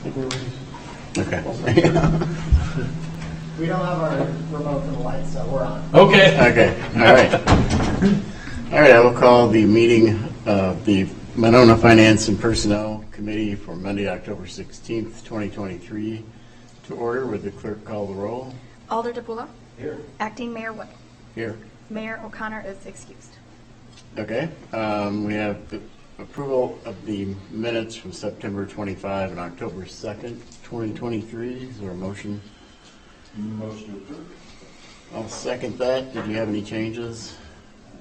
Okay. We don't have our remote for the lights, so we're on. Okay. Okay, all right. All right, I will call the meeting of the Monona Finance and Personnel Committee for Monday, October 16th, 2023 to order. Would the clerk call the roll? Alder DePula. Here. Acting Mayor Wood. Here. Mayor O'Connor is excused. Okay, we have the approval of the minutes from September 25 and October 2nd, 2023. Is there a motion? Motion to approve. I'll second that. Did you have any changes?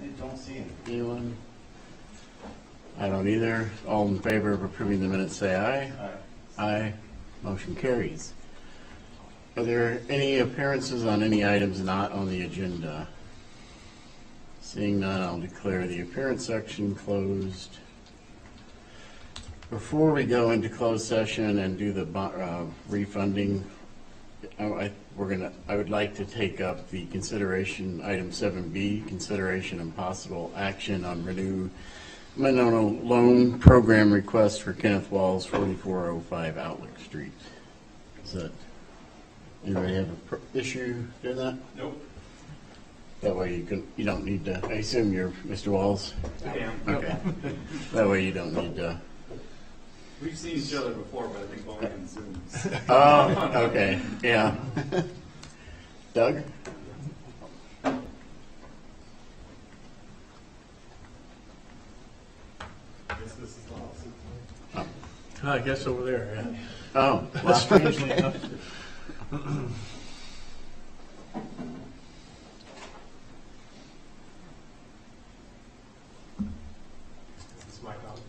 I don't see any. Anyone? I don't either. All in favor of approving the minutes, say aye. Aye. Aye. Motion carries. Are there any appearances on any items not on the agenda? Seeing none, I'll declare the appearance section closed. Before we go into closed session and do the refunding, I would like to take up the consideration, item 7B, consideration and possible action on renew Monona loan program request for Kenneth Walls, 4405 Outlook Street. Is that, anybody have an issue doing that? Nope. That way you don't need to, I assume you're Mr. Walls? I am. Okay. That way you don't need to. We've seen each other before, but I think only on Zoom. Oh, okay, yeah. Doug? I guess this is the house. I guess over there, yeah. Oh, well, Strangely enough. This is my copy.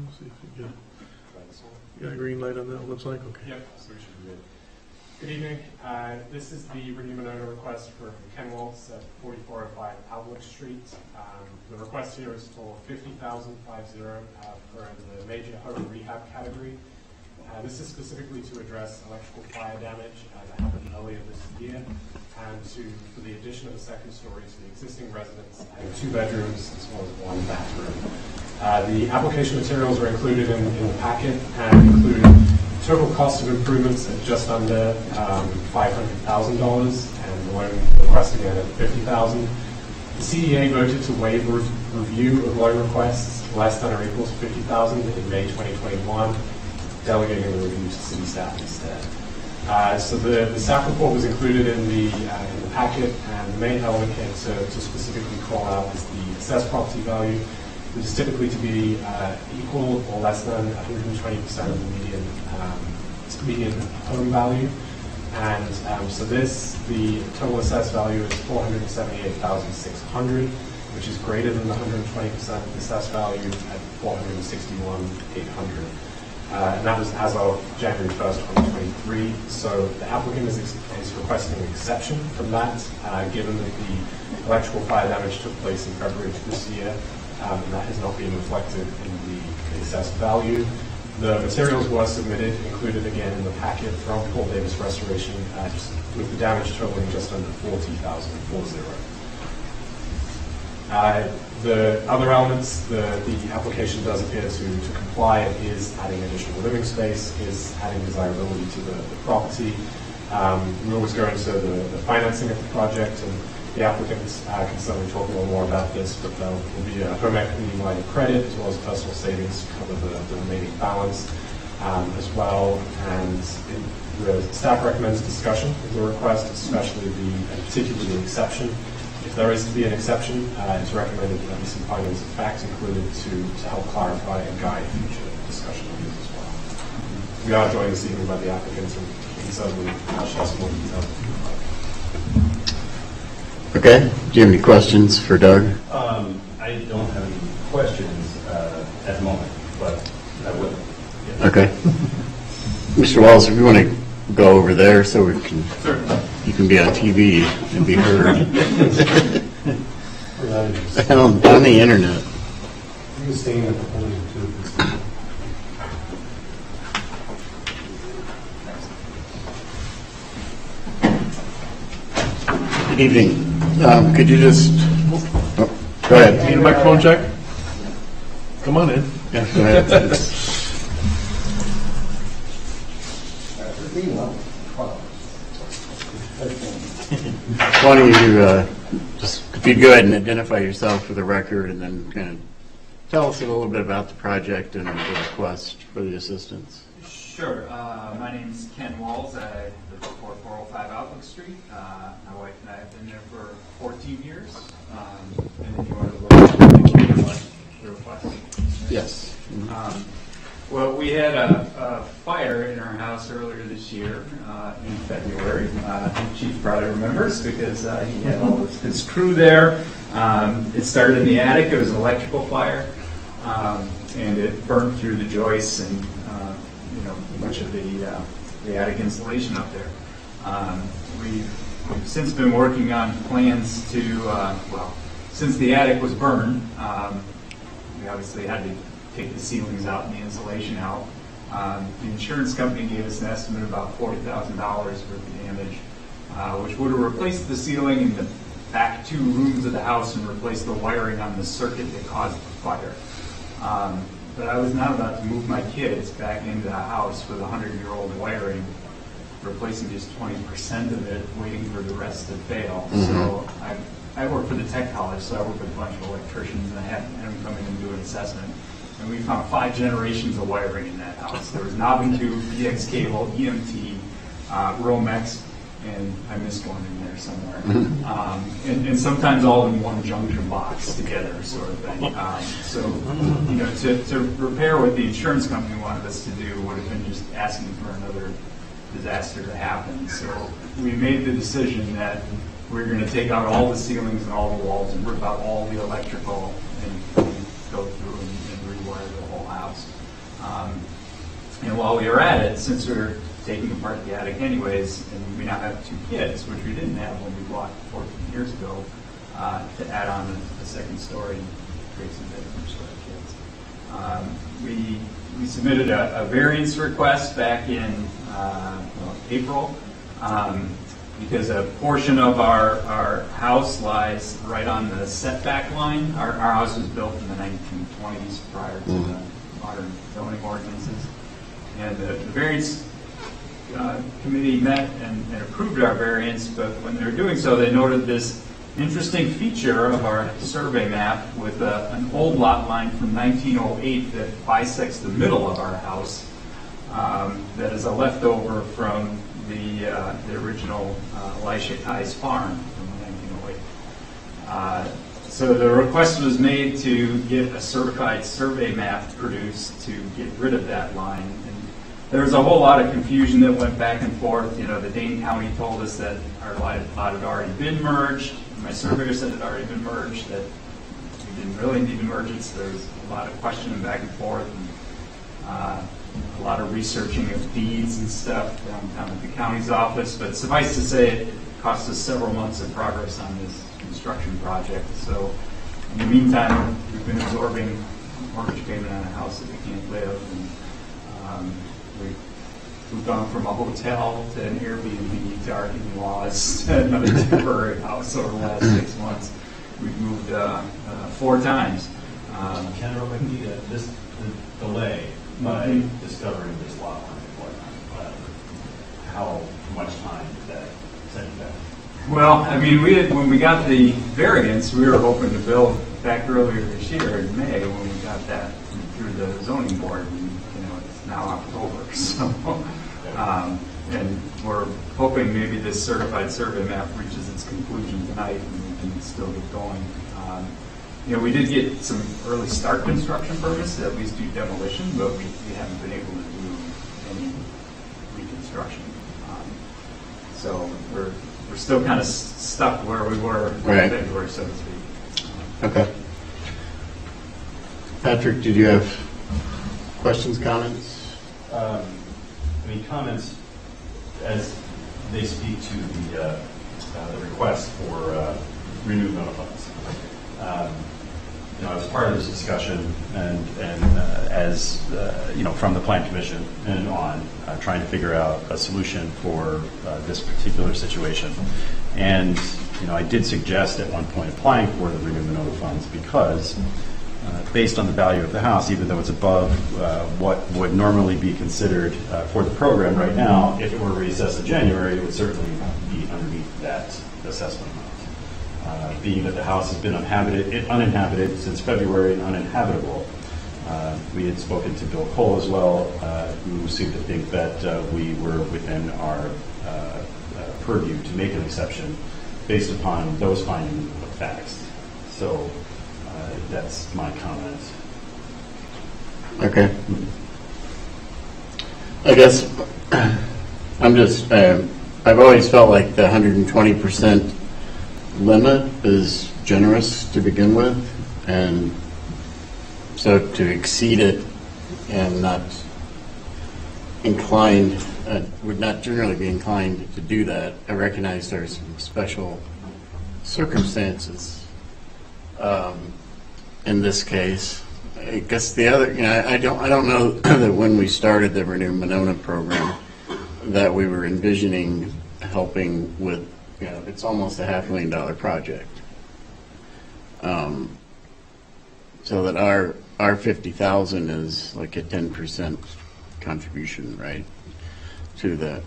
Let's see if we get, Try this one. got a green light on that, looks like, okay. Yep, so we should be good. Good evening. This is the Renew Monona request for Ken Waltz at 4405 Outlook Street. The request here is for $50,050 for the major home rehab category. This is specifically to address electrical fire damage that happened earlier this year, and for the addition of a second story to the existing residence, and 2 bedrooms as well as 1 bathroom. The application materials are included in the packet and include total cost of improvements at just under $500,000, and the loan request again at $50,000. The CDA voted to waive review of loan requests less than or equal to $50,000 in May 2021, delegating the review to city staff instead. So the staff report was included in the packet, and the main element here to specifically call out is the assessed property value, which is typically to be equal or less than 120% of the median home value. And so the total assessed value is $478,600, which is greater than the 120% assessed value at $461,800. And that was as of January 1st, 2023. So the applicant is requesting an exception from that, given that the electrical fire damage took place in February of this year, and that has not been reflected in the assessed value. The materials were submitted, included again in the packet from Paul Davis Restoration, just with the damage totaling just under $40,040. The other elements, the application does appear to comply. It is adding additional living space, is adding desirability to the property. We always go into the financing of the project, and the applicants can certainly talk a little more about this, but there will be a home equity line of credit as well as personal savings to cover the remaining balance as well. And the staff recommends discussion of the request, especially particularly the exception. If there is to be an exception, it's recommended that there be some findings of fact included to help clarify and guide future discussion on this as well. We are joined this evening by the applicants, and we can certainly share some more details. Okay, do you have any questions for Doug? I don't have any questions at the moment, but I will. Yes. Okay. Mr. Walls, if you want to go over there so we can, you can be on TV and be heard. on the internet. You can stay in the podium too. Good evening. Could you just, go ahead. Need a microphone check? Come on in. Yeah, go ahead. Why don't you just, if you go ahead and identify yourself for the record, and then kind of tell us a little bit about the project and the request for the assistance. Sure. My name's Ken Walls. I live at 4405 Outlook Street. My wife and I have been there for 14 years. And then you want to look at the request? Yes. Well, we had a fire in our house earlier this year in February. Chief probably remembers because he had all his crew there. It started in the attic. It was an electrical fire, and it burned through the joists and much of the attic insulation up there. We've since been working on plans to since the attic was burned, we obviously had to take the ceilings out and the insulation out. The insurance company gave us an estimate of about $40,000 worth of damage, which would have replaced the ceiling in the back 2 rooms of the house and replaced the wiring on the circuit that caused the fire. But I was not about to move my kids back into a house with 100-year-old wiring, replacing just 20% of it, waiting for the rest to fail. Mm-hmm. So I work for the tech college, so I work with a bunch of electricians, and I had them come in and do an assessment. And we found 5 generations of wiring in that house. There was knob and tube, EX cable, EMT, Romex, and I missed one in there somewhere. And sometimes all in one junction box together, sort of thing. To repair what the insurance company wanted us to do would have been just asking for another disaster to happen. So we made the decision that we're going to take out all the ceilings and all the walls and rip out all the electrical and go through and rewire the whole house. And while we were at it, since we were taking apart the attic anyways, and we now have 2 kids, which we didn't have when we bought 14 years ago, to add on a second story and create some bedrooms for our kids. We submitted a variance request back in April because a portion of our house lies right on the setback line. Our house was built in the 1920s prior to the modern zoning ordinances. And the variance committee met and approved our variance, but when they were doing so, they noted this interesting feature of our survey map with an old lot line from 1908 that bisects the middle of our house. That is a leftover from the original Elisha Kai's farm from 1908. So the request was made to get a certified survey map produced to get rid of that line. And there was a whole lot of confusion that went back and forth. The Dane County told us that our lot had already been merged. My surveyor said it had already been merged, that we didn't really need to merge it, so there was a lot of questioning back and forth, and a lot of researching of deeds and stuff down at the county's office. But suffice to say, it cost us several months of progress on this construction project. So in the meantime, we've been absorbing mortgage payment on a house that we can't live. And we've gone from a hotel to an Airbnb to our in-laws to another temporary house over the last 6 months. We've moved 4 times. Ken or Mickey, this delay by discovering this lot line, how much time did that set you back? Well, I mean, when we got the variance, we were hoping to build back earlier this year in May when we got that through the zoning board. And, it's now October, so and we're hoping maybe this certified survey map reaches its conclusion tonight and we can still get going. We did get some early start construction permits to at least do demolition, but we haven't been able to do any reconstruction. So we're still kind of stuck where we were in February, so to speak. Okay. Patrick, did you have questions, comments? Comments as they speak to the request for renewed NOTA funds. As part of this discussion and as from the Plan Commission and on trying to figure out a solution for this particular situation. And I did suggest at one point applying for the renewed NOTA funds because based on the value of the house, even though it's above what would normally be considered for the program right now, if it were reassessed in January, it would certainly be underneath that assessment amount. Being that the house has been uninhabited since February and uninhabitable, we had spoken to Bill Cole as well, who seemed to think that we were within our purview to make an exception based upon those findings of facts. So that's my comment. Okay. I guess I'm just, I've always felt like the 120% limit is generous to begin with, and so to exceed it and not inclined, would not generally be inclined to do that. I recognize there's some special circumstances in this case. I guess the other, I don't know that when we started the Renew Monona program that we were envisioning helping with, it's almost a $500,000 project. So that our 50,000 is like a 10% contribution, right, to the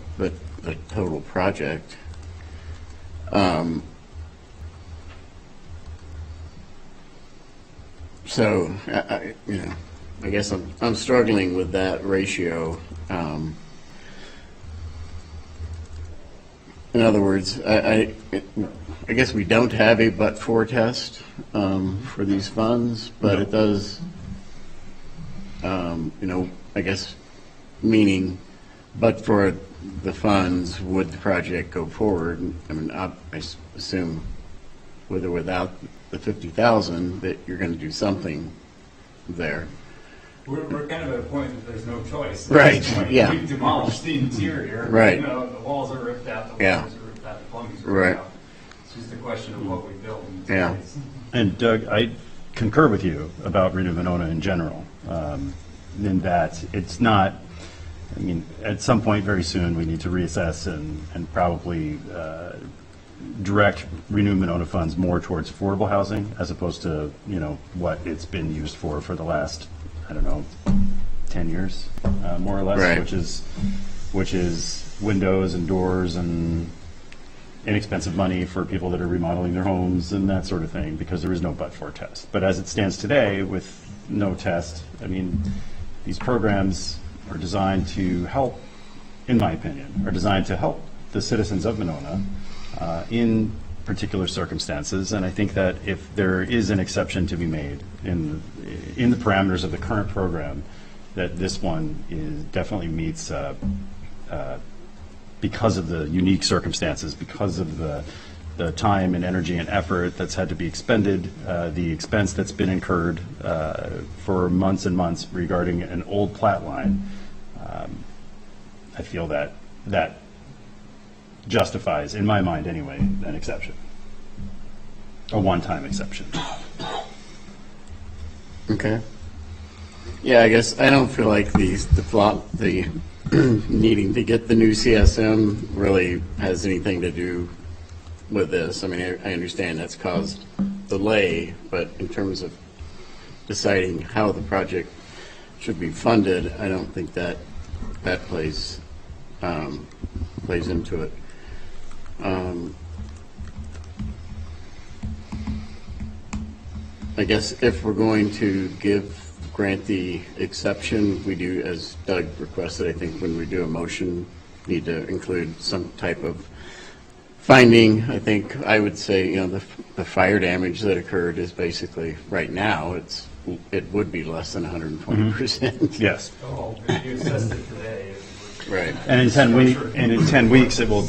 total project. So I guess I'm struggling with that ratio. In other words, I guess we don't have a but-for test for these funds, but it does, I guess, meaning, but for the funds, would the project go forward? I mean, I assume with or without the 50,000 that you're going to do something there. We're kind of at a point that there's no choice. Right, yeah. We've demolished the interior. Right. The walls are ripped out, the Yeah. walls are ripped out, the plumbing's Right. ripped out. It's just a question of what we build. In Yeah. place. And Doug, I concur with you about Renew Monona in general, in that it's not, I mean, at some point very soon, we need to reassess and probably direct Renew Monona funds more towards affordable housing as opposed to, what it's been used for the last, 10 years, more or less, Right. which is windows and doors and inexpensive money for people that are remodeling their homes and that sort of thing, because there is no but-for test. But as it stands today, with no test, I mean, these programs are designed to help, in my opinion, are designed to help the citizens of Monona in particular circumstances. And I think that if there is an exception to be made in the parameters of the current program, that this one definitely meets because of the unique circumstances, because of the time and energy and effort that's had to be expended, the expense that's been incurred for months and months regarding an old plat line. I feel that justifies, in my mind anyway, an exception, a one-time exception. Okay. Yeah, I guess I don't feel like the needing to get the new CSM really has anything to do with this. I mean, I understand that's caused delay, but in terms of deciding how the project should be funded, I don't think that plays into it. I guess if we're going to grant the exception, we do, as Doug requested, I think when we do a motion, need to include some type of finding. I think I would say, the fire damage that occurred is basically, right now, it would be less than 120%. Yes. Oh, if you assessed it today, it would- Right. And in 10 weeks, it will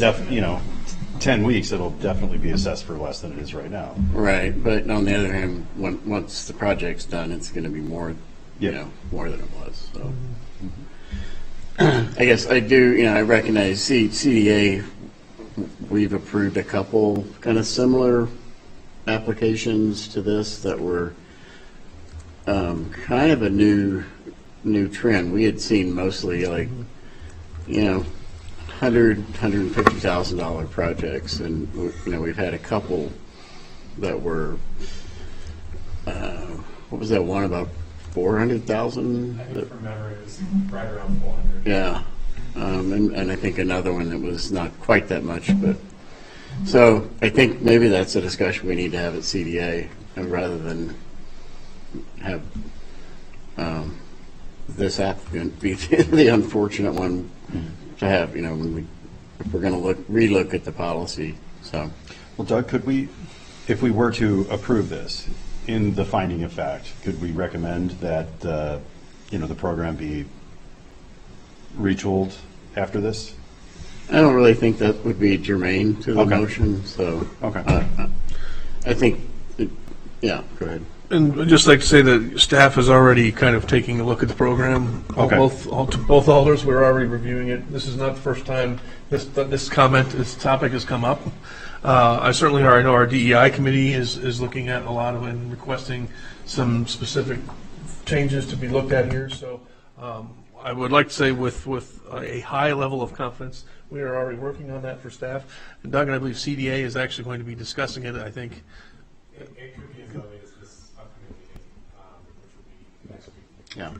10 weeks, it'll definitely be assessed for less than it is right now. Right, but on the other hand, once the project's done, it's going to be more, more than it was. So, I guess I do. I recognize CDA. We've approved a couple kind of similar applications to this that were kind of a new trend. We had seen mostly like, $150,000 projects, and we've had a couple that were what was that one, about 400,000? I think from memory, it was right around 400. Yeah, and I think another one that was not quite that much, but, so I think maybe that's a discussion we need to have at CDA, rather than have this applicant be the unfortunate one to have, if we're going to relook at the policy, so. Well, Doug, could we, if we were to approve this, in the finding of fact, could we recommend that, the program be retooled after this? I don't really think that would be germane to the Okay. motion, so. Okay. I think, yeah, go ahead. And I'd just like to say that staff is already kind of taking a look at the program. Okay. Both alders, we're already reviewing it. This is not the first time this topic has come up. I know our DEI committee is looking at a lot of it and requesting some specific changes to be looked at here. So I would like to say with a high level of confidence, we are already working on that for staff. And Doug and I believe CDA is actually going to be discussing it, I think. It could be as early as this upcoming meeting, which will be next week. Yeah.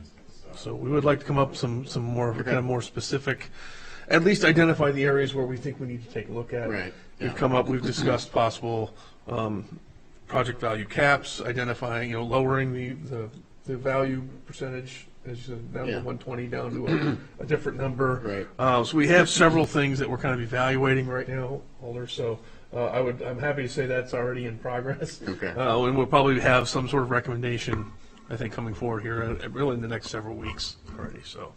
So we would like to come up some more, kind of more specific, at least identify the areas where we think we need to take a look at. Right, We've yeah. we've discussed possible project value caps, identifying, lowering the value percentage, as you said, down to Yeah. 120, down to a different number. Right. So we have several things that we're kind of evaluating right now, Alder, so I'm happy to say that's already in progress. Okay. And we'll probably have some sort of recommendation, I think, coming forward here, really in the next several weeks already, so.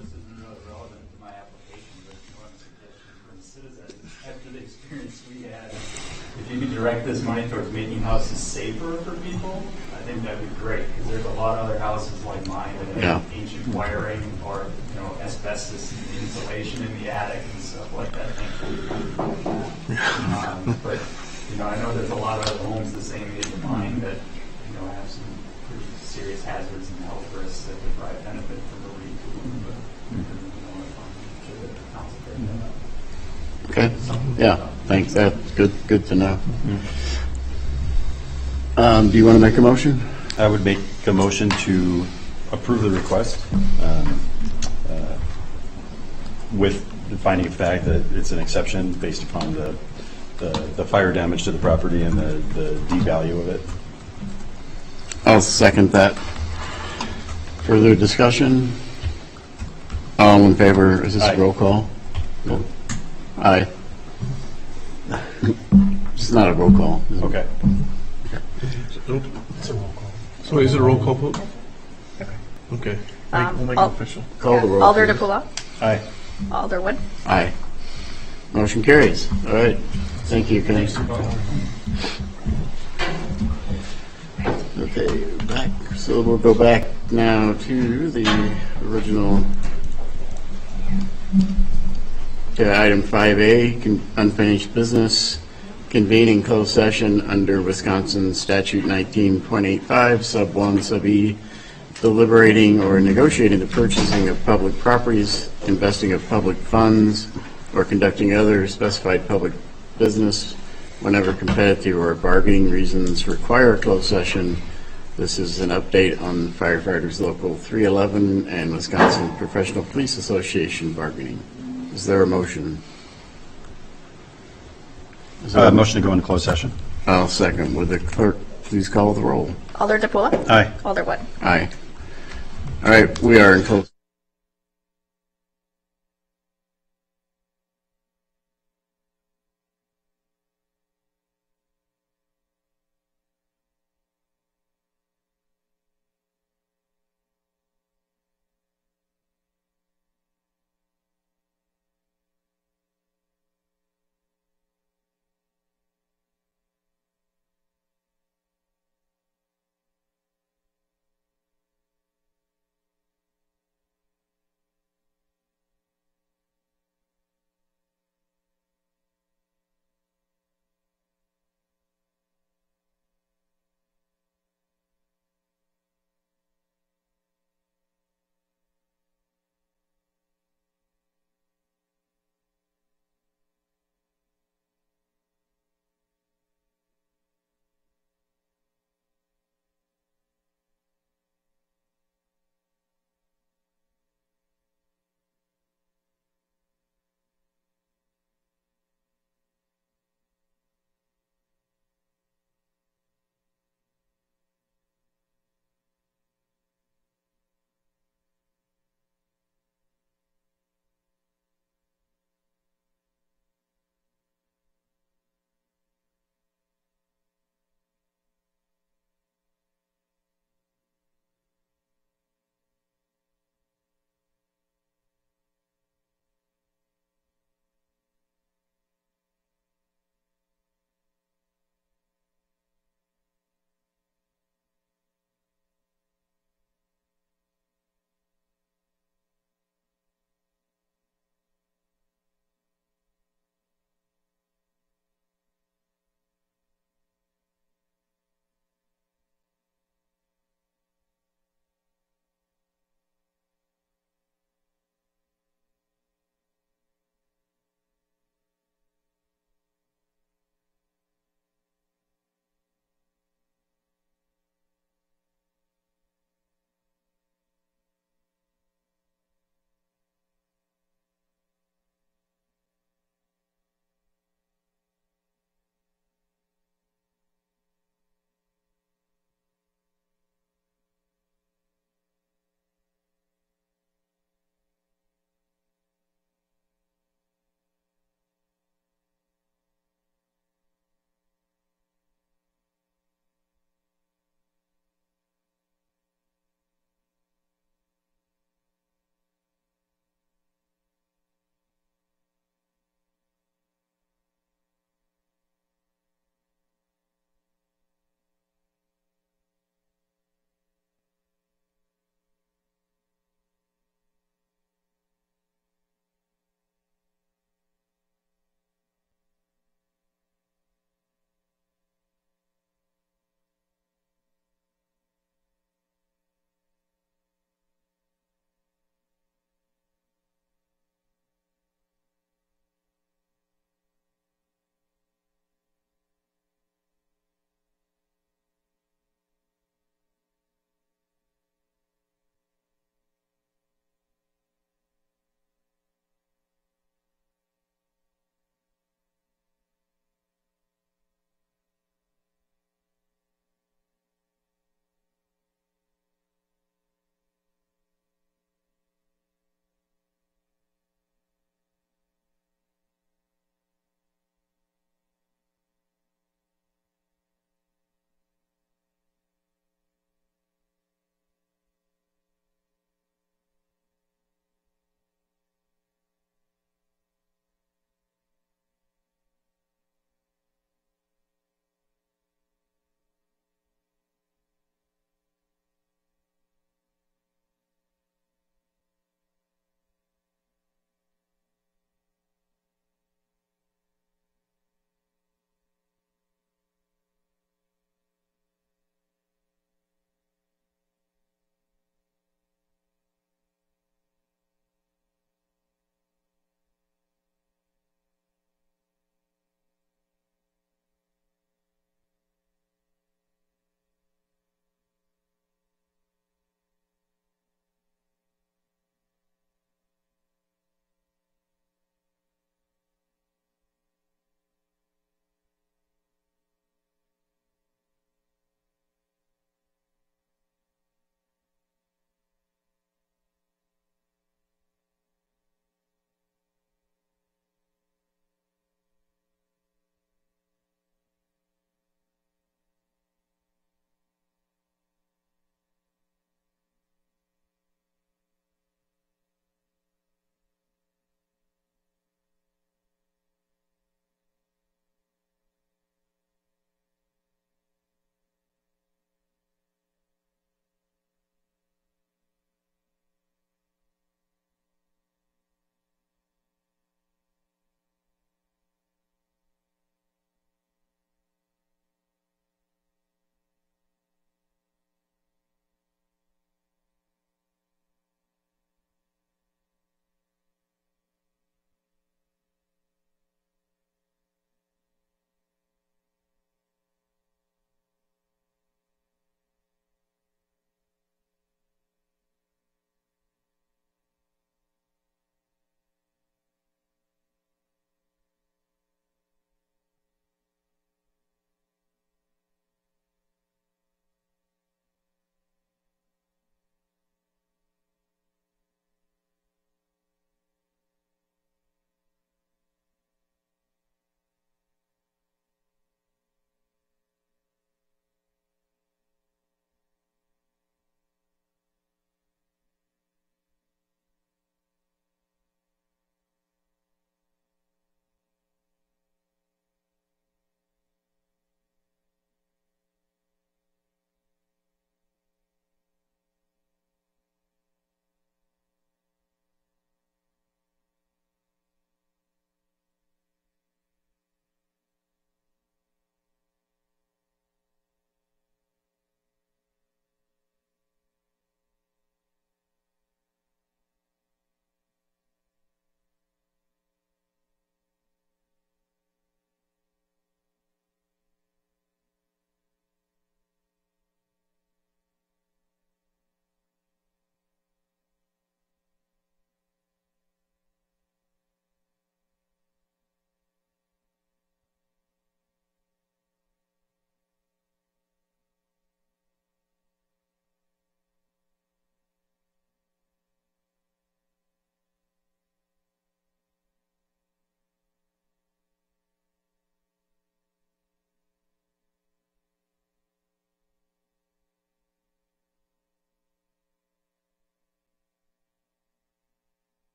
This isn't really relevant to my application, but if you want a suggestion from the citizens, after the experience we had, if you could direct this money towards making houses safer for people, I think that'd be great, because there's a lot of other houses like mine that have Yeah. ancient wiring or, asbestos insulation in the attic and stuff like that. But, I know there's a lot of other homes the same age of mine that, have some pretty serious hazards and health risks that would probably benefit from a retooling, but Okay, yeah, thanks, that's good to know. Do you want to make a motion? I would make a motion to approve the request with the finding of fact that it's an exception based upon the fire damage to the property and the D value of it. I'll second that. Further discussion? All in favor, is this Aye. a roll call? Aye. It's not a roll call. Okay. So is it a roll call vote? Okay. We'll make it official. Call the roll. Alder please. DePula, Aye. Alder Wood. Aye. Motion carries. All right. Thank you, Kenny. Okay, back. So we'll go back now to the original. Okay, item 5A, unfinished business. Convening closed session under Wisconsin Statute 19.85, sub 1, sub E, deliberating or negotiating the purchasing of public properties, investing of public funds, or conducting other specified public business whenever competitive or bargaining reasons require a closed session. This is an update on Firefighters Local 311 and Wisconsin Professional Police Association bargaining. Is there a motion? Motion to go into closed session. I'll second. Would the clerk please call the roll? Alder DePula, Aye. Alder Wood. Aye. All right, we are in closed.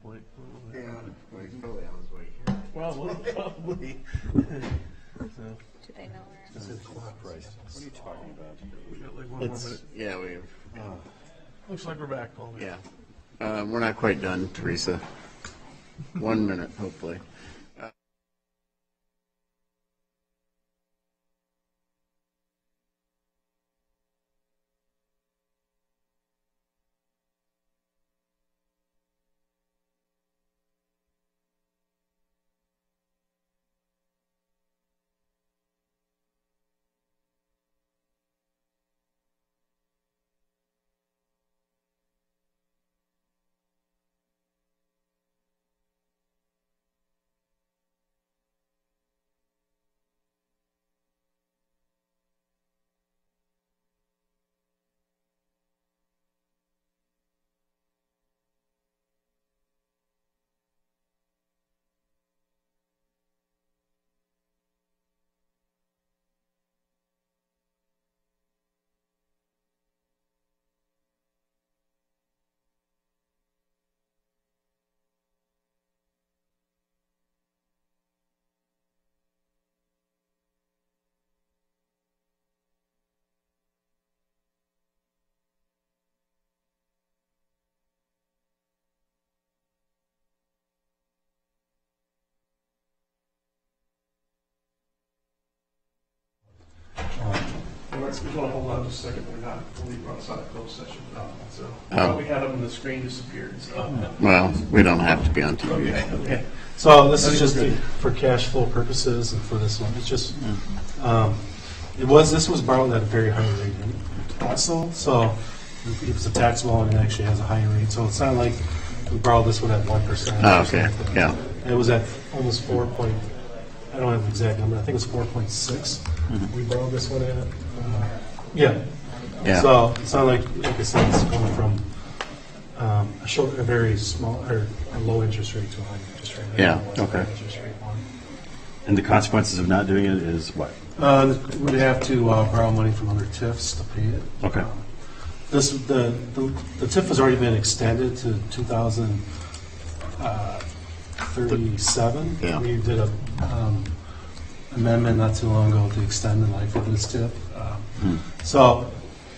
point. probably on his way here. Well, probably. So, Do they know where? What are you talking about? we got like one more minute. Yeah, we have, Looks like we're back, Paul. yeah. We're not quite done, Teresa. 1 minute, hopefully. Let's hold on just a second. We're not, we brought us out of closed session. So, Oh. we had them, the screen disappeared, so. Well, we don't have to be on TV. Okay. So this is I just think we're good. for cash flow purposes and for this one. It's just, this was borrowed at a very high rate also. So it was a taxable and it actually has a higher rate. So it's not like we borrowed this one at 1%. Oh, okay, yeah. It was at almost 4 point, I don't have the exact number, I think it was 4.6. We borrowed this one at, yeah. Yeah. So it's not like I said, it's going from a very small, or a low interest rate to a high interest rate. Yeah, It's a high okay. interest rate one. And the consequences of not doing it is what? We'd have to borrow money from other TIFs to pay it. Okay. The TIF has already been extended to 2037. Yeah. We did a amendment not too long ago to extend the life of this TIF. So,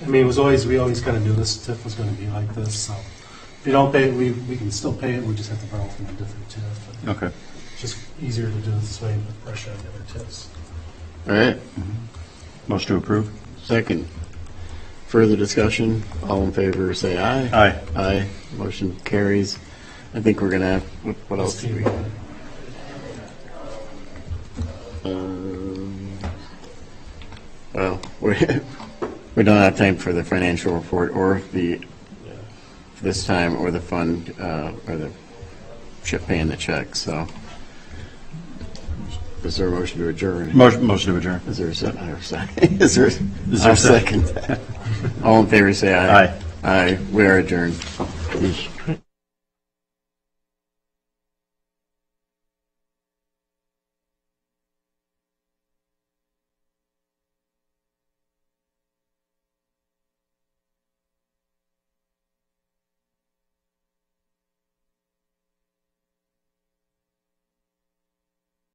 I mean, we always kind of knew this TIF was going to be like this. So, if you don't pay it, we can still pay it. We just have to borrow from a different TIF. Okay. It's just easier to do it this way and put pressure on the other TIFs. All right, Motion to approve? second. Further discussion? All in favor, say aye. Aye. Aye. Motion carries. I think we're gonna have, what else do we? Well, we don't have time for the financial report or this time, or the fund, or the paying the check, so. Is there a motion to adjourn? Motion to adjourn. Is there a second? Is there there a I'll second that. All in favor, say aye. Aye. Aye. We are adjourned.